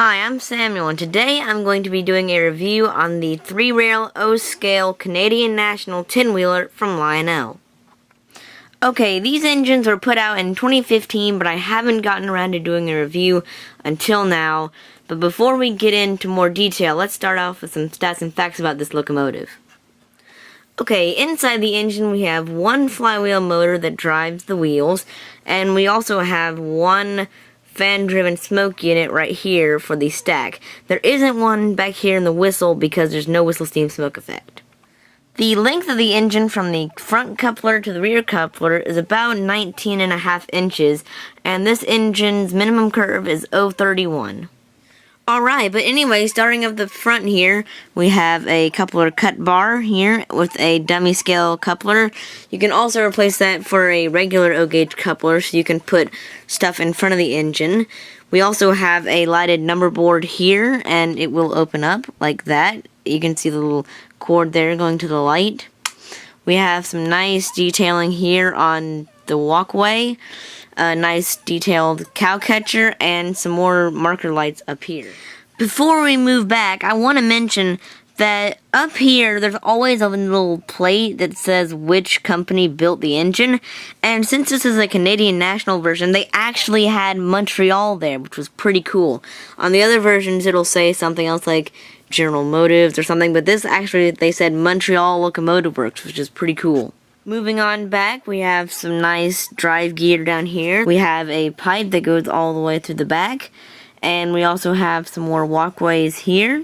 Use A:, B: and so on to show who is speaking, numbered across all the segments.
A: Hi, I'm Samuel, and today I'm going to be doing a review on the 3-rail O-scale Canadian National tin-wheeler from Lionel. Okay, these engines were put out in 2015, but I haven't gotten around to doing a review until now. But before we get into more detail, let's start off with some stats and facts about this locomotive. Okay, inside the engine we have one flywheel motor that drives the wheels, and we also have one fan-driven smoke unit right here for the stack. There isn't one back here in the whistle because there's no whistle steam smoke effect. The length of the engine from the front coupler to the rear coupler is about 19.5 inches, and this engine's minimum curve is 0.31. Alright, but anyway, starting up the front here, we have a coupler cut bar here with a dummy scale coupler. You can also replace that for a regular O-gauge coupler so you can put stuff in front of the engine. We also have a lighted number board here, and it will open up like that. You can see the little cord there going to the light. We have some nice detailing here on the walkway. A nice detailed cow catcher, and some more marker lights up here. Before we move back, I want to mention that up here there's always a little plate that says which company built the engine, and since this is a Canadian National version, they actually had Montreal there, which was pretty cool. On the other versions it'll say something else like General Motors or something, but this actually, they said Montreal Locomotive Works, which is pretty cool. Moving on back, we have some nice drive gear down here. We have a pipe that goes all the way through the back, and we also have some more walkways here.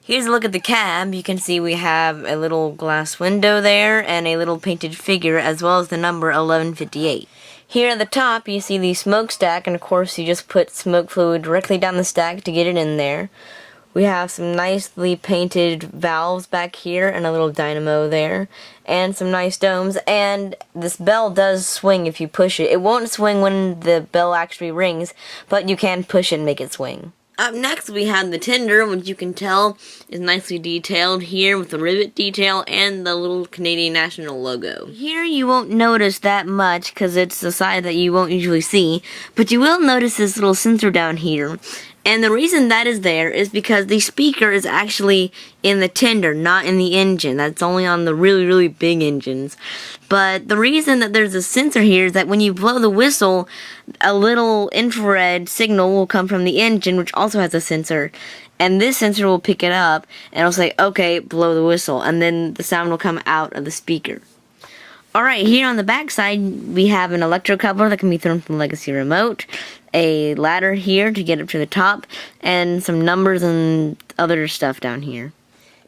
A: Here's a look at the cab. You can see we have a little glass window there and a little painted figure as well as the number 1158. Here at the top you see the smokestack, and of course you just put smoke fluid directly down the stack to get it in there. We have some nicely painted valves back here and a little dynamo there, and some nice domes, and this bell does swing if you push it. It won't swing when the bell actually rings, but you can push it and make it swing. Up next we have the tender, which you can tell is nicely detailed here with the rivet detail and the little Canadian National logo. Here you won't notice that much because it's the side that you won't usually see, but you will notice this little sensor down here. And the reason that is there is because the speaker is actually in the tender, not in the engine. That's only on the really, really big engines. But the reason that there's a sensor here is that when you blow the whistle, a little infrared signal will come from the engine, which also has a sensor. And this sensor will pick it up, and it'll say, okay, blow the whistle. And then the sound will come out of the speaker. Alright, here on the back side, we have an electro coupler that can be thrown from the legacy remote, a ladder here to get up to the top, and some numbers and other stuff down here.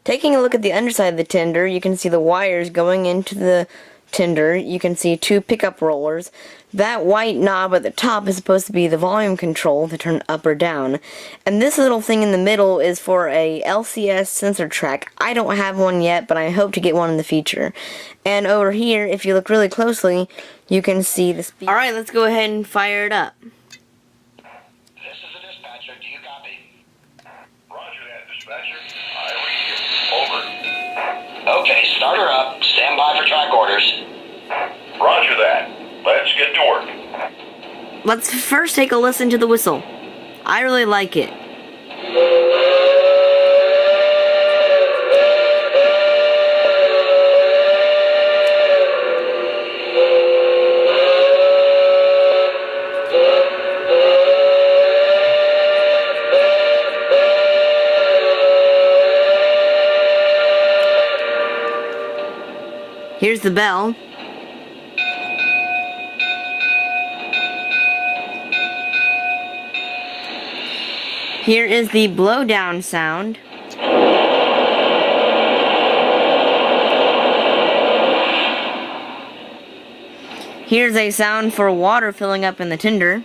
A: Taking a look at the underside of the tender, you can see the wires going into the tender. You can see two pickup rollers. That white knob at the top is supposed to be the volume control to turn up or down. And this little thing in the middle is for a LCS sensor track. I don't have one yet, but I hope to get one in the future. And over here, if you look really closely, you can see the speed. Alright, let's go ahead and fire it up.
B: This is the dispatcher. Do you copy? Roger that, dispatcher. I read you. Over. Okay, start her up. Stand by for track orders. Roger that. Let's get to work.
A: Let's first take a listen to the whistle. I really like it. Here's the bell. Here is the blowdown sound. Here's a sound for water filling up in the tender.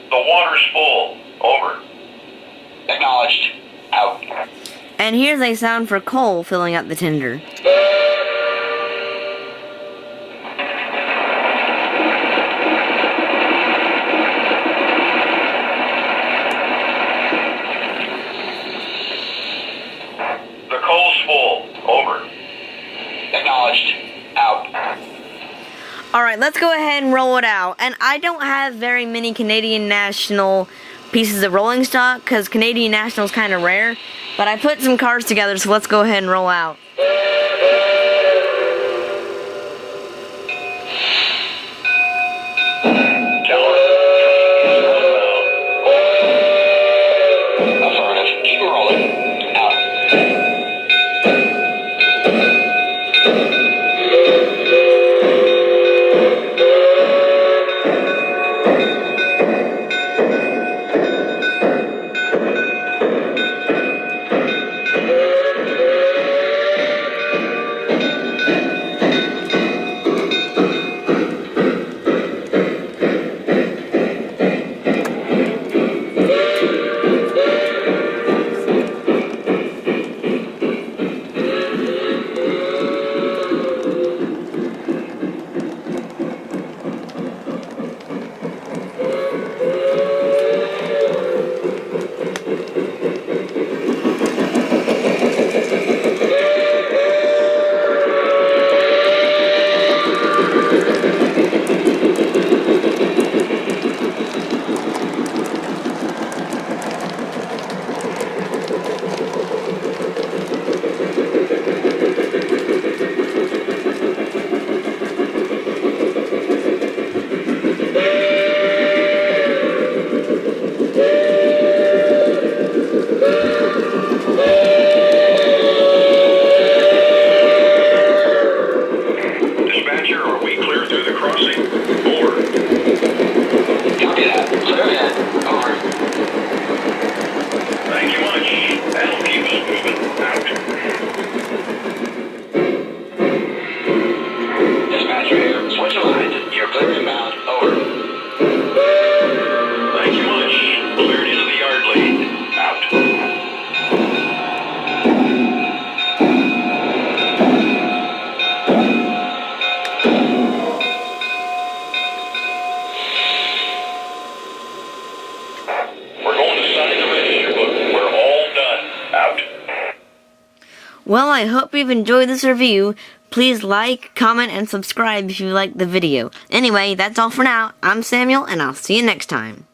B: The water's full. Over. Acknowledged. Out.
A: And here's a sound for coal filling up the tender.
B: The coal's full. Over. Acknowledged.
A: let's go ahead and roll it out. And I don't have very many Canadian National pieces of rolling stock because Canadian National is kind of rare. But I put some cars together, so let's go ahead and roll out.
B: Affirmative. Keep it rolling. Out.
A: Well, I hope you've enjoyed this review. Please like, comment, and subscribe if you liked the video. Anyway, that's all for now. I'm Samuel, and I'll see you next time.